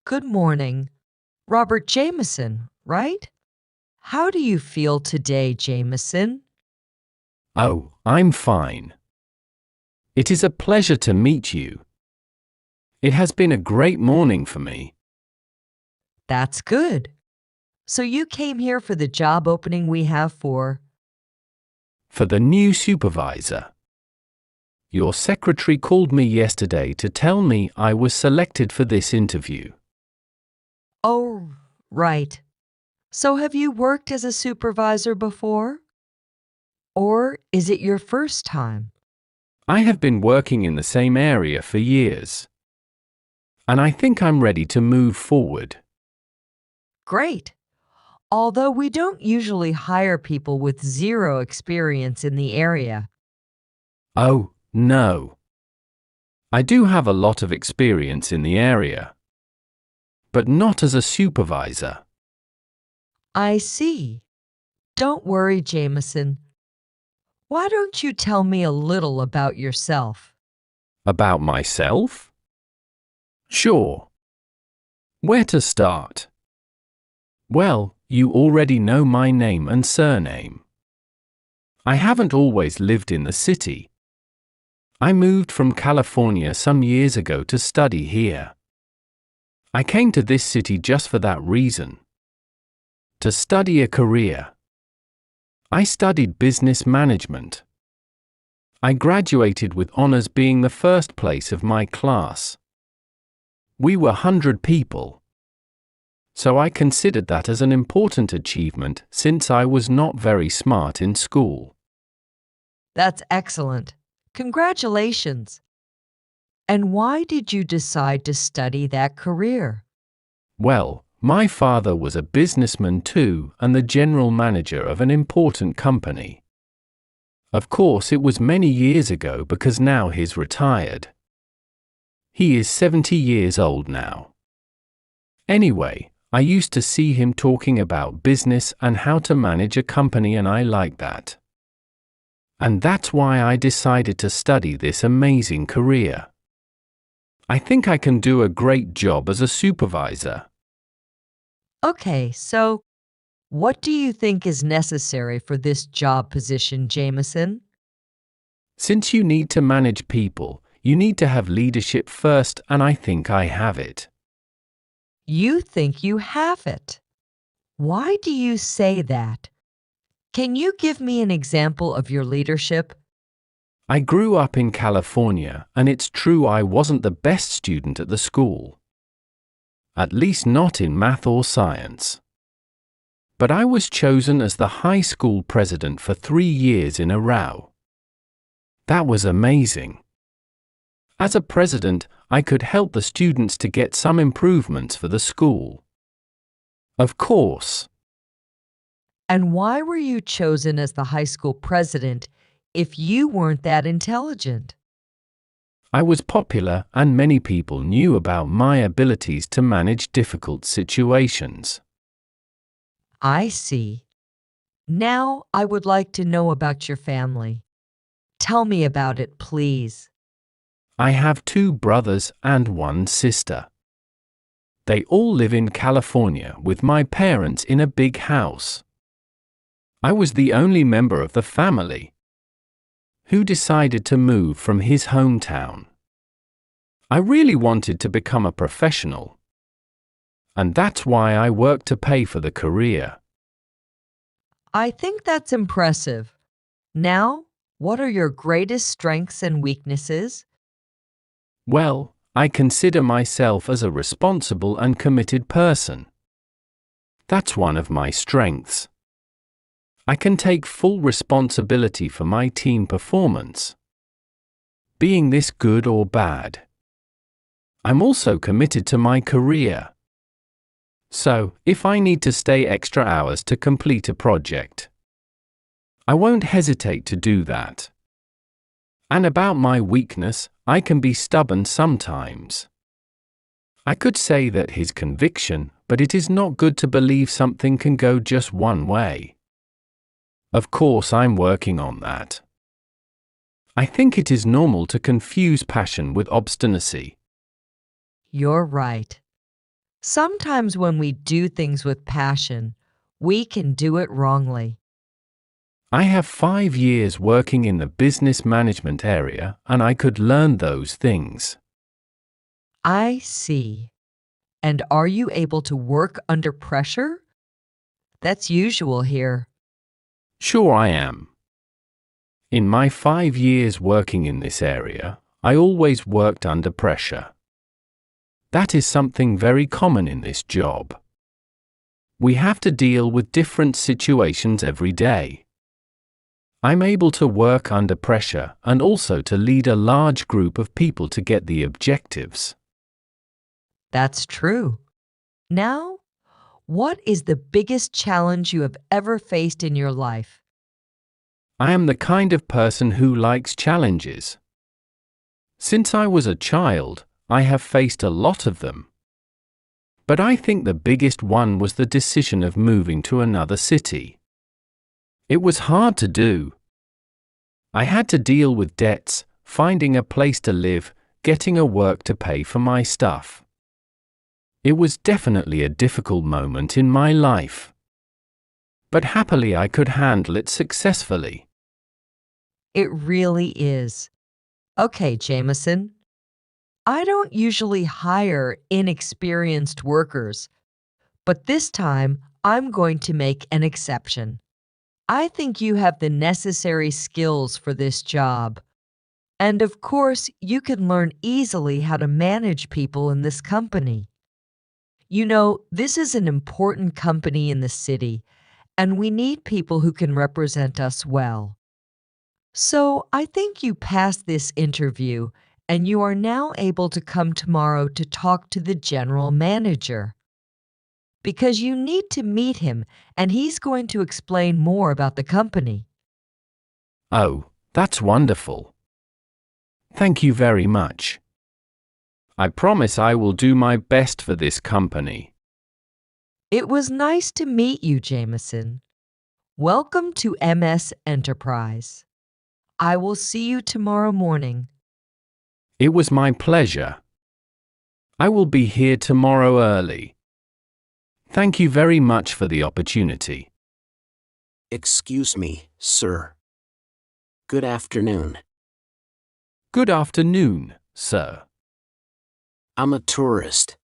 Good morning. Robert Jameson, right? How do you feel today, Jameson? Oh, I'm fine. It is a pleasure to meet you. It has been a great morning for me. That's good. So you came here for the job opening we have For the new supervisor. Your secretary called me yesterday to tell me I was selected for this interview. Oh, right. So have you worked as a supervisor before? Or is it your first time? I have been working in the same area for years. And I think I'm ready to move forward. Great. Although we don't usually hire people with zero experience in the area. Oh, no. I do have a lot of experience in the area. But not as a supervisor. I see. Don't worry, Jameson. Why don't you tell me a little about yourself? About myself? Sure. Where to start? Well, you already know my name and surname. I haven't always lived in the city. I moved from California some years ago to study here. I came to this city just for that reason. To study a career. I studied business management. I graduated with honors, being the first place of my class. We were 100 people. So I considered that as an important achievement since I was not very smart in school. That's excellent. Congratulations. And why did you decide to study that career? Well, my father was a businessman too and the general manager of an important company. Of course, it was many years ago because now he's retired. He is 70 years old now. Anyway, I used to see him talking about business and how to manage a company, and I like that. And that's why I decided to study this amazing career. I think I can do a great job as a supervisor. Okay, so what do you think is necessary for this job position, Jameson? Since you need to manage people, you need to have leadership first, and I think I have it. You think you have it. Why do you say that? Can you give me an example of your leadership? I grew up in California, and it's true I wasn't the best student at the school. At least not in math or science. But I was chosen as the high school president for 3 years in a row. That was amazing. As a president, I could help the students to get some improvements for the school. Of course. And why were you chosen as the high school president if you weren't that intelligent? I was popular and many people knew about my abilities to manage difficult situations. I see. Now I would like to know about your family. Tell me about it, please. I have 2 brothers and 1 sister. They all live in California with my parents in a big house. I was the only member of the family who decided to move from his hometown. I really wanted to become a professional. And that's why I worked to pay for the career. I think that's impressive. Now, what are your greatest strengths and weaknesses? Well, I consider myself as a responsible and committed person. That's one of my strengths. I can take full responsibility for my team performance, being this good or bad. I'm also committed to my career. So, if I need to stay extra hours to complete a project, I won't hesitate to do that. And about my weakness, I can be stubborn sometimes. I could say that his conviction, but it is not good to believe something can go just one way. Of course, I'm working on that. I think it is normal to confuse passion with obstinacy. You're right. Sometimes when we do things with passion, we can do it wrongly. I have 5 years working in the business management area and I could learn those things. I see. And are you able to work under pressure? That's usual here. Sure, I am. In my 5 years working in this area, I always worked under pressure. That is something very common in this job. We have to deal with different situations every day. I'm able to work under pressure and also to lead a large group of people to get the objectives. That's true. Now, what is the biggest challenge you have ever faced in your life? I am the kind of person who likes challenges. Since I was a child, I have faced a lot of them. But I think the biggest one was the decision of moving to another city. It was hard to do. I had to deal with debts, finding a place to live, getting a work to pay for my stuff. It was definitely a difficult moment in my life. But happily I could handle it successfully. It really is. Okay, Jameson. I don't usually hire inexperienced workers, but this time I'm going to make an exception. I think you have the necessary skills for this job. And of course, you can learn easily how to manage people in this company. You know, this is an important company in the city, and we need people who can represent us well. So I think you passed this interview, and you are now able to come tomorrow to talk to the general manager. Because you need to meet him, and he's going to explain more about the company. Oh, that's wonderful. Thank you very much. I promise I will do my best for this company. It was nice to meet you, Jameson. Welcome to MS Enterprise. I will see you tomorrow morning. It was my pleasure. I will be here tomorrow early. Thank you very much for the opportunity. Excuse me, sir. Good afternoon. Good afternoon, sir. I'm a tourist.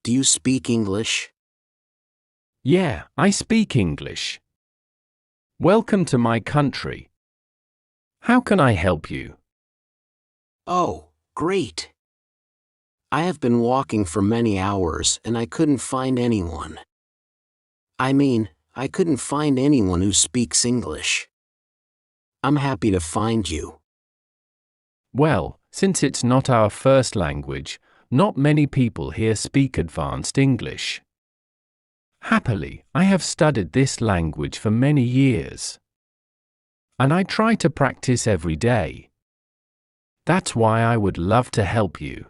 Do you speak English? Yeah, I speak English. Welcome to my country. How can I help you? Oh, great. I have been walking for many hours and I couldn't find anyone. I couldn't find anyone who speaks English. I'm happy to find you. Well, since it's not our first language, not many people here speak advanced English. Happily, I have studied this language for many years. And I try to practice every day. That's why I would love to help you.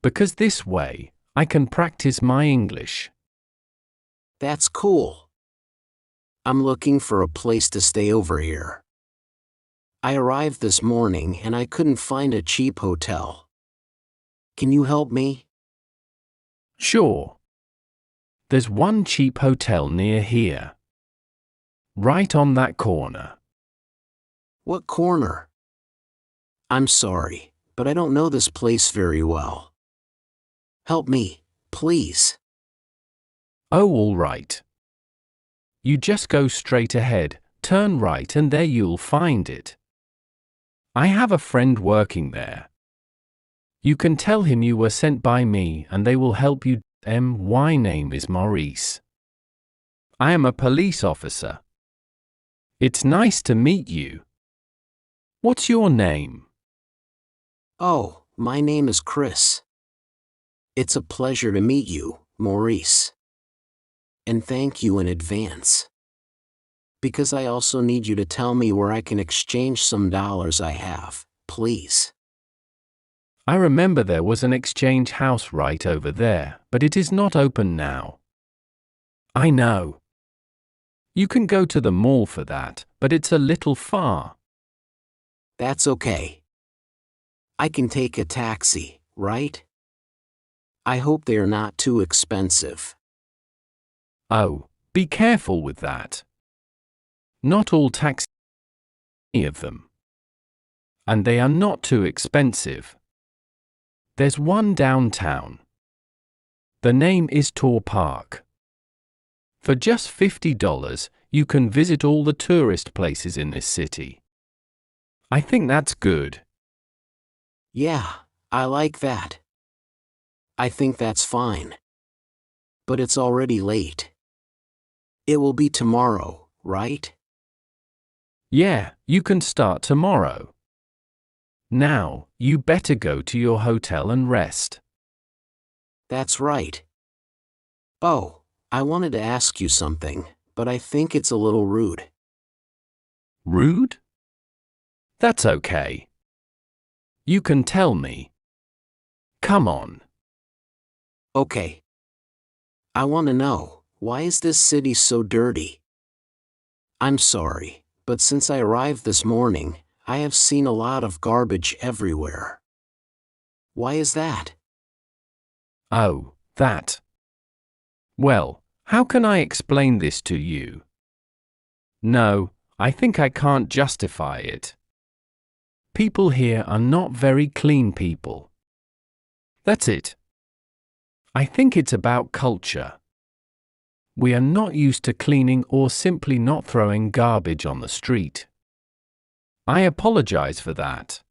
Because this way, I can practice my English. That's cool. I'm looking for a place to stay over here. I arrived this morning and I couldn't find a cheap hotel. Can you help me? Sure. There's one cheap hotel near here. Right on that corner. What corner? I'm sorry, but I don't know this place very well. Help me, please. Oh, all right. You just go straight ahead, turn right and there you'll find it. I have a friend working there. You can tell him you were sent by me and they will help you. My name is Maurice. I am a police officer. It's nice to meet you. What's your name? Oh, my name is Chris. It's a pleasure to meet you, Maurice. And thank you in advance. Because I also need you to tell me where I can exchange some dollars I have, please. I remember there was an exchange house right over there, but it is not open now. I know. You can go to the mall for that, but it's a little far. That's okay. I can take a taxi, right? I hope they are not too expensive. Oh, be careful with that. Not all taxis of them. And they are not too expensive. There's one downtown. The name is Tor Park. For just $50, you can visit all the tourist places in this city. I think that's good. Yeah, I like that. I think that's fine. But it's already late. It will be tomorrow, right? Yeah, you can start tomorrow. Now, you better go to your hotel and rest. That's right. Oh, I wanted to ask you something, but I think it's a little rude. Rude? That's okay. You can tell me. Come on. Okay. I want to know, why is this city so dirty? I'm sorry, but since I arrived this morning, I have seen a lot of garbage everywhere. Why is that? Oh, that. Well, how can I explain this to you? No, I think I can't justify it. People here are not very clean people. That's it. I think it's about culture. We are not used to cleaning or simply not throwing garbage on the street. I apologize for that.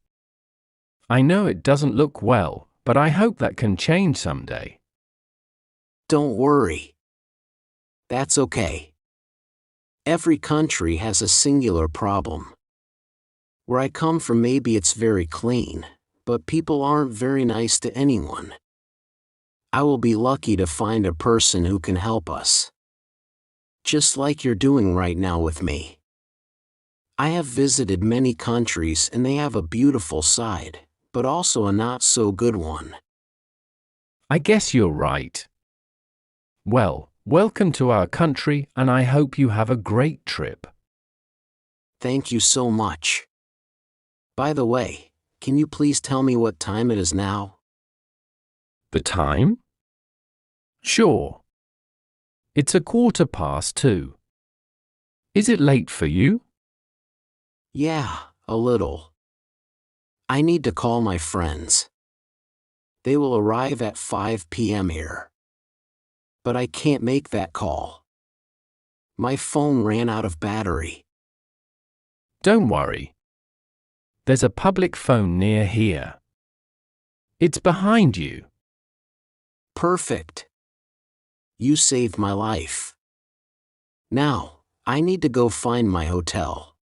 I know it doesn't look well, but I hope that can change someday. Don't worry. That's okay. Every country has a singular problem. Where I come from, maybe it's very clean, but people aren't very nice to anyone. I will be lucky to find a person who can help us. Just like you're doing right now with me. I have visited many countries and they have a beautiful side, but also a not so good one. I guess you're right. Well, welcome to our country and I hope you have a great trip. Thank you so much. By the way, can you please tell me what time it is now? The time? Sure. It's 2:15. Is it late for you? Yeah, a little. I need to call my friends. They will arrive at 5 p.m. here. But I can't make that call. My phone ran out of battery. Don't worry. There's a public phone near here. It's behind you. Perfect. You saved my life. Now, I need to go find my hotel.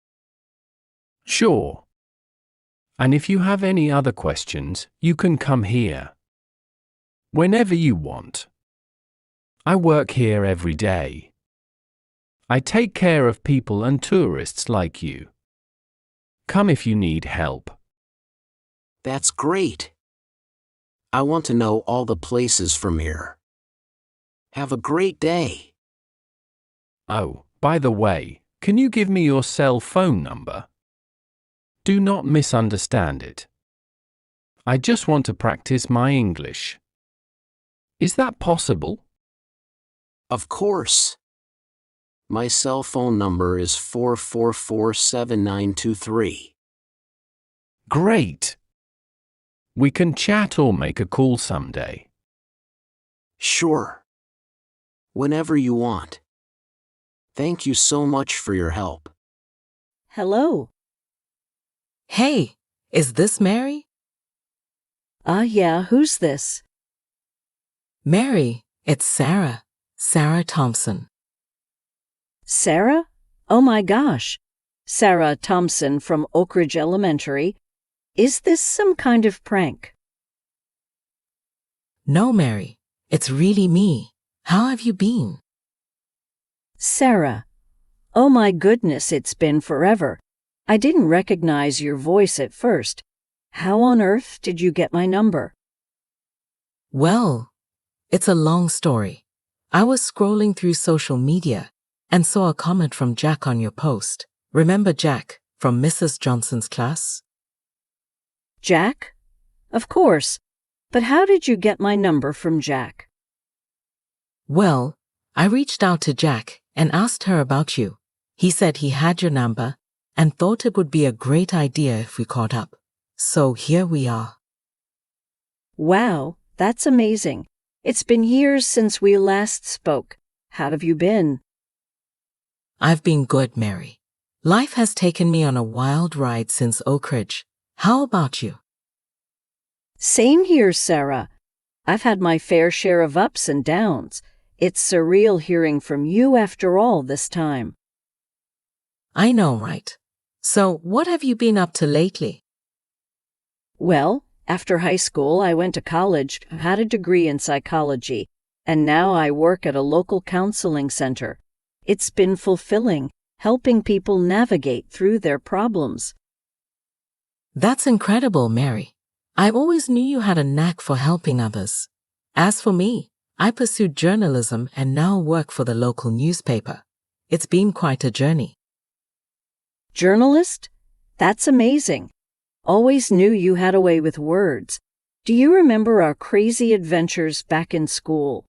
Sure. And if you have any other questions, you can come here. Whenever you want. I work here every day. I take care of people and tourists like you. Come if you need help. That's great. I want to know all the places from here. Have a great day. Oh, by the way, can you give me your cell phone number? Do not misunderstand it. I just want to practice my English. Is that possible? Of course. My cell phone number is 444-7923. Great. We can chat or make a call someday. Sure. Whenever you want. Thank you so much for your help. Hello. Hey, is this Mary? Yeah, who's this? Mary, it's Sarah. Sarah Thompson. Sarah? Oh my gosh. Sarah Thompson from Oak Ridge Elementary. Is this some kind of prank? No, Mary, it's really me. How have you been? Sarah. Oh my goodness, it's been forever. I didn't recognize your voice at first. How on earth did you get my number? Well, it's a long story. I was scrolling through social media and saw a comment from Jack on your post. Remember Jack from Mrs. Johnson's class? Jack? Of course. But how did you get my number from Jack? Well, I reached out to Jack and asked her about you. He said he had your number and thought it would be a great idea if we caught up. So here we are. Wow, that's amazing. It's been years since we last spoke. How have you been? I've been good, Mary. Life has taken me on a wild ride since Oak Ridge. How about you? Same here, Sarah. I've had my fair share of ups and downs. It's surreal hearing from you after all this time. I know, right? So, what have you been up to lately? Well, after high school, I went to college, had a degree in psychology, and now I work at a local counseling center. It's been fulfilling, helping people navigate through their problems. That's incredible, Mary. I always knew you had a knack for helping others. As for me, I pursued journalism and now work for the local newspaper. It's been quite a journey. Journalist? That's amazing. Always knew you had a way with words. Do you remember our crazy adventures back in school?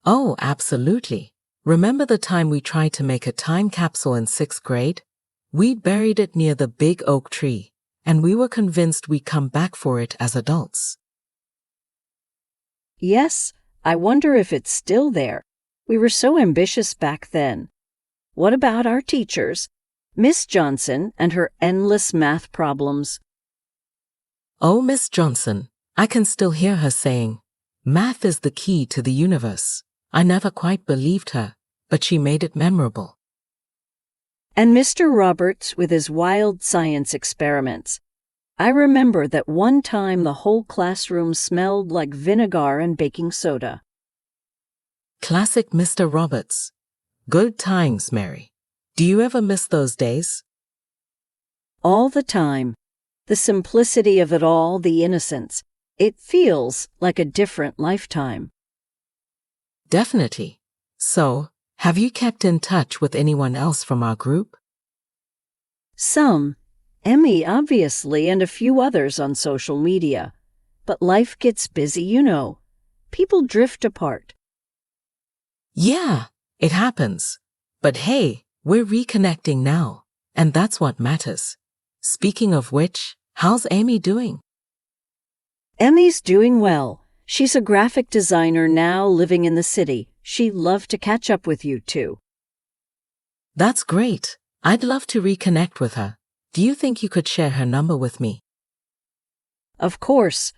Oh, absolutely. Remember the time we tried to make a time capsule in 6th grade? We buried it near the big oak tree, and we were convinced we'd come back for it as adults. Yes, I wonder if it's still there. We were so ambitious back then. What about our teachers? Miss Johnson and her endless math problems. Oh, Miss Johnson, I can still hear her saying, "Math is the key to the universe." I never quite believed her, but she made it memorable. And Mr. Roberts with his wild science experiments. I remember that one time the whole classroom smelled like vinegar and baking soda. Classic Mr. Roberts. Good times, Mary. Do you ever miss those days? All the time. The simplicity of it all, the innocence. It feels like a different lifetime. Definitely. So, have you kept in touch with anyone else from our group? Some. Emmy, obviously, and a few others on social media. But life gets busy, you know. People drift apart. Yeah, it happens. But hey, we're reconnecting now, and that's what matters. Speaking of which, how's Amy doing? Emmy's doing well. She's a graphic designer now living in the city. She'd love to catch up with you too. That's great. I'd love to reconnect with her. Do you think you could share her number with me? Of course.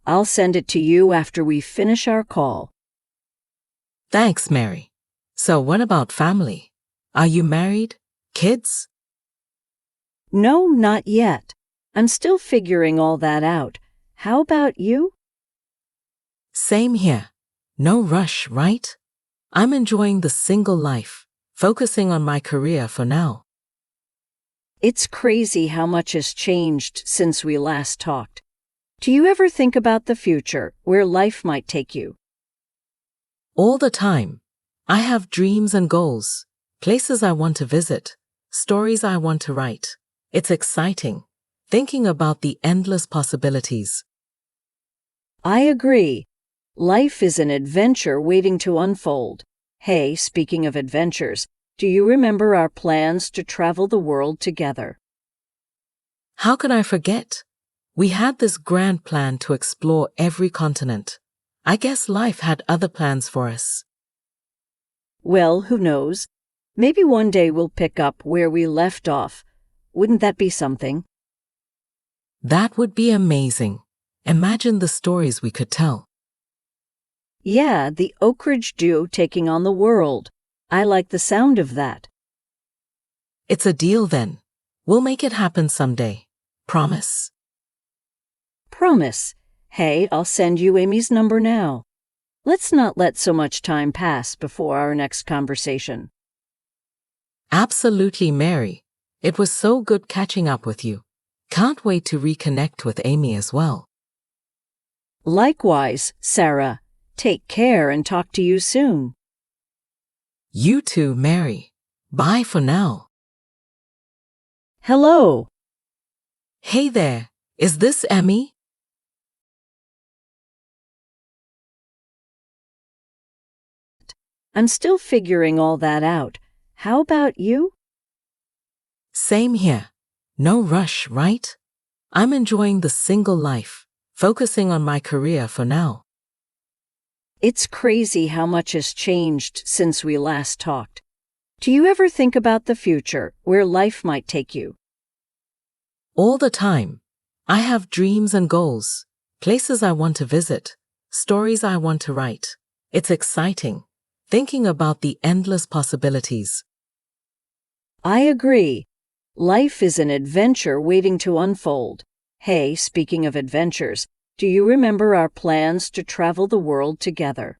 I'll send it to you after we finish our call. Thanks, Mary. So what about family? Are you married? Kids? No, not yet. I'm still figuring all that out. How about you? Same here. No rush, right? I'm enjoying the single life, focusing on my career for now. It's crazy how much has changed since we last talked. Do you ever think about the future, where life might take you? All the time. I have dreams and goals, places I want to visit, stories I want to write. It's exciting, thinking about the endless possibilities. I agree. Life is an adventure waiting to unfold. Hey, speaking of adventures, do you remember our plans to travel the world together? How could I forget? We had this grand plan to explore every continent. I guess life had other plans for us. Well, who knows? Maybe one day we'll pick up where we left off. Wouldn't that be something? That would be amazing. Imagine the stories we could tell. Yeah, the Oak Ridge duo taking on the world. I like the sound of that. It's a deal then. We'll make it happen someday. Promise. Promise. Hey, I'll send you Amy's number now. Let's not let so much time pass before our next conversation. Absolutely, Mary. It was so good catching up with you. Can't wait to reconnect with Amy as well. Likewise, Sarah. Take care and talk to you soon. You too, Mary. Bye for now. Hello. Hey there, is this Emmy? I'm still figuring all that out. How about you? Same here. No rush, right? I'm enjoying the single life, focusing on my career for now. It's crazy how much has changed since we last talked. Do you ever think about the future, where life might take you? All the time. I have dreams and goals, places I want to visit, stories I want to write. It's exciting, thinking about the endless possibilities. I agree. Life is an adventure waiting to unfold. Hey, speaking of adventures, do you remember our plans to travel the world together?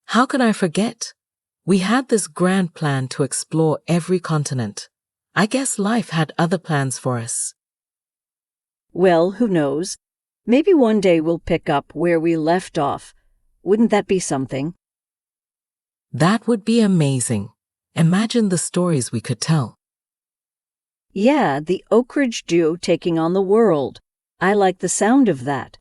How could I forget? We had this grand plan to explore every continent. I guess life had other plans for us. Well, who knows? Maybe one day we'll pick up where we left off. Wouldn't that be something? That would be amazing. Imagine the stories we could tell. Yeah, the Oak Ridge duo taking on the world. I like the sound of that.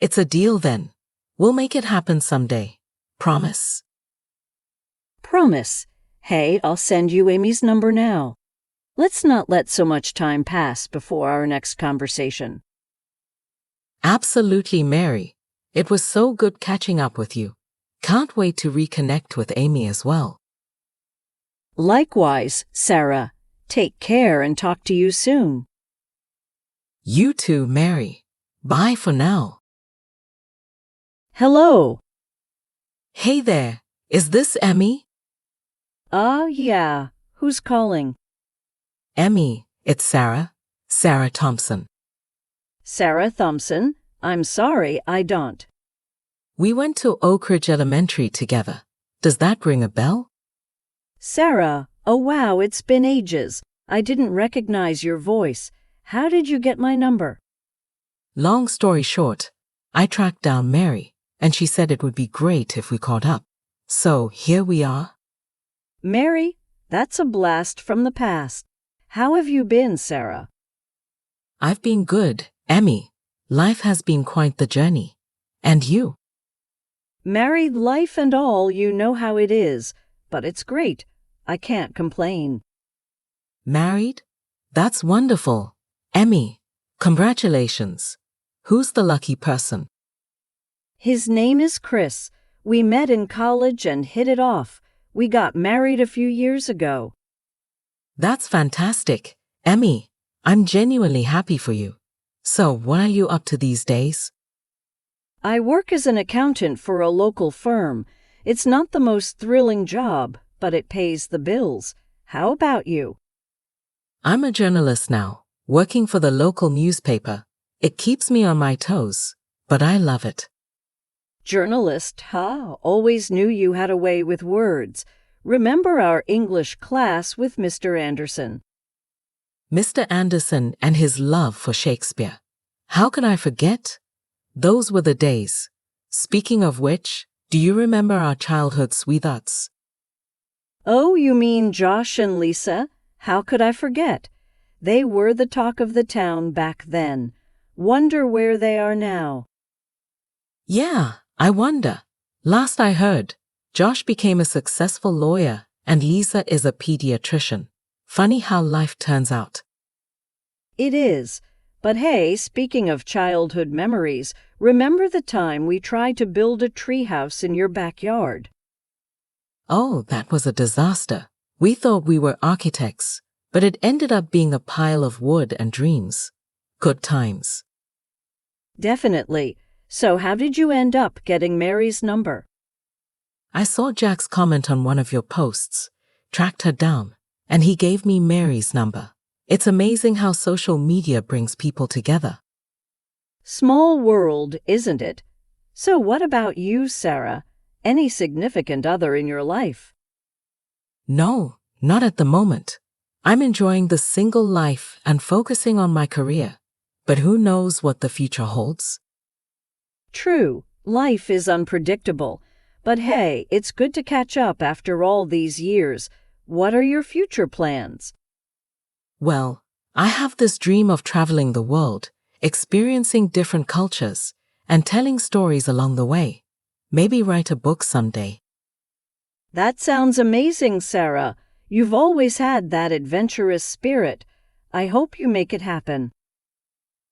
It's a deal then. We'll make it happen someday. Promise. Promise. Hey, I'll send you Amy's number now. Let's not let so much time pass before our next conversation. Absolutely, Mary. It was so good catching up with you. Can't wait to reconnect with Amy as well. Likewise, Sarah. Take care and talk to you soon. You too, Mary. Bye for now. Hello. Hey there. Is this Emmy? Yeah. Who's calling? Emmy, it's Sarah. Sarah Thompson. Sarah Thompson. I'm sorry, I don't. We went to Oak Ridge Elementary together. Does that ring a bell? Sarah. Oh wow, it's been ages. I didn't recognize your voice. How did you get my number? Long story short, I tracked down Mary, and she said it would be great if we caught up. So here we are. Mary, that's a blast from the past. How have you been, Sarah? I've been good, Emmy. Life has been quite the journey. And you? Married life and all, you know how it is. But it's great. I can't complain. Married? That's wonderful. Emmy, congratulations. Who's the lucky person? His name is Chris. We met in college and hit it off. We got married a few years ago. That's fantastic. Emmy, I'm genuinely happy for you. So, what are you up to these days? I work as an accountant for a local firm. It's not the most thrilling job, but it pays the bills. How about you? I'm a journalist now, working for the local newspaper. It keeps me on my toes, but I love it. Journalist, huh? Always knew you had a way with words. Remember our English class with Mr. Anderson? Mr. Anderson and his love for Shakespeare. How can I forget? Those were the days. Speaking of which, do you remember our childhood sweethearts? Oh, you mean Josh and Lisa? How could I forget? They were the talk of the town back then. Wonder where they are now. Yeah, I wonder. Last I heard, Josh became a successful lawyer and Lisa is a pediatrician. Funny how life turns out. It is. But hey, speaking of childhood memories, remember the time we tried to build a treehouse in your backyard? Oh, that was a disaster. We thought we were architects, but it ended up being a pile of wood and dreams. Good times. Definitely. So how did you end up getting Mary's number? I saw Jack's comment on one of your posts, tracked her down, and he gave me Mary's number. It's amazing how social media brings people together. Small world, isn't it? So what about you, Sarah? Any significant other in your life? No, not at the moment. I'm enjoying the single life and focusing on my career. But who knows what the future holds? True, life is unpredictable. But hey, it's good to catch up after all these years. What are your future plans? Well, I have this dream of traveling the world, experiencing different cultures, and telling stories along the way. Maybe write a book someday. That sounds amazing, Sarah. You've always had that adventurous spirit. I hope you make it happen.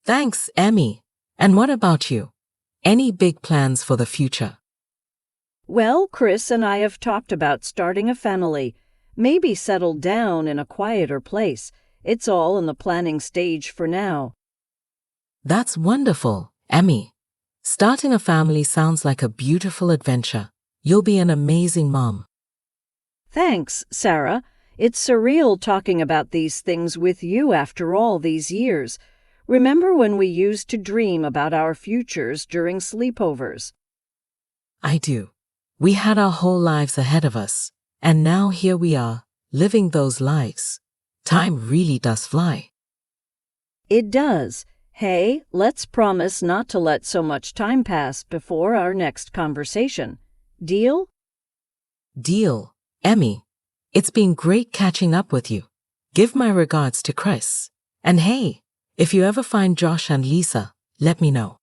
Thanks, Emmy. And what about you? Any big plans for the future? Well, Chris and I have talked about starting a family, maybe settle down in a quieter place. It's all in the planning stage for now. That's wonderful, Emmy. Starting a family sounds like a beautiful adventure. You'll be an amazing mom. Thanks, Sarah. It's surreal talking about these things with you after all these years. Remember when we used to dream about our futures during sleepovers? I do. We had our whole lives ahead of us, and now here we are, living those lives. Time really does fly. It does. Hey, let's promise not to let so much time pass before our next conversation. Deal? Deal. Emmy, it's been great catching up with you. Give my regards to Chris. And hey, if you ever find Josh and Lisa, let me know.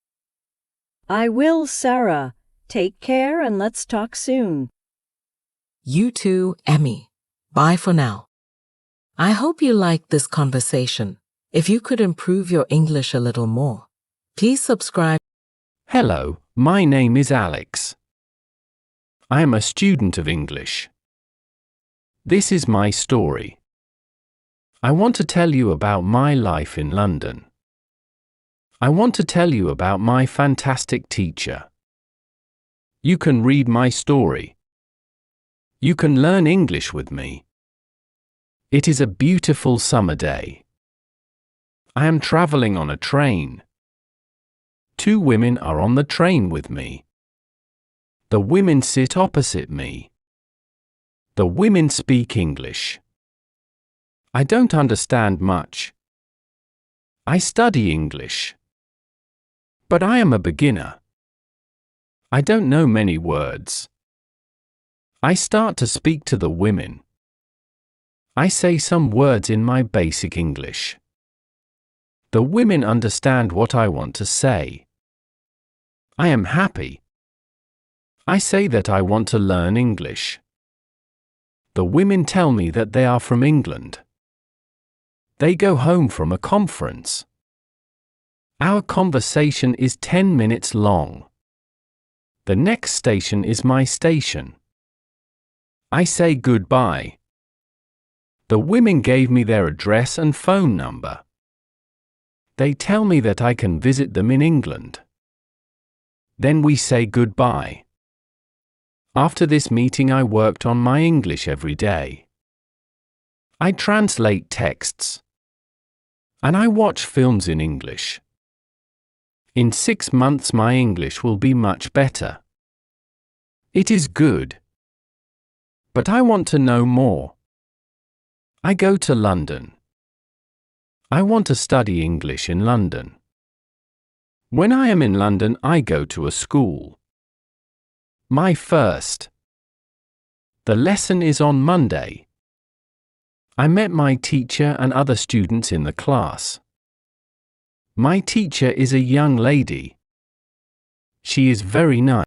I will, Sarah. Take care and let's talk soon. You too, Emmy. Bye for now. I hope you liked this conversation. If you could improve your English a little more, please subscribe. Hello, my name is Alex. I am a student of English. This is my story. I want to tell you about my life in London. I want to tell you about my fantastic teacher. You can read my story. You can learn English with me. It is a beautiful summer day. I am traveling on a train. Two women are on the train with me. The women sit opposite me. The women speak English. I don't understand much. I study English. But I am a beginner. I don't know many words. I start to speak to the women. I say some words in my basic English. The women understand what I want to say. I am happy. I say that I want to learn English. The women tell me that they are from England. They go home from a conference. Our conversation is 10 minutes long. The next station is my station. I say goodbye. The women gave me their address and phone number. They tell me that I can visit them in England. Then we say goodbye. After this meeting, I worked on my English every day. I translate texts. And I watch films in English. In 6 months, my English will be much better. It is good. But I want to know more. I go to London. I want to study English in London. When I am in London, I go to a school. My first. The lesson is on Monday. I met my teacher and other students in the class. My teacher is a young lady. She is very nice.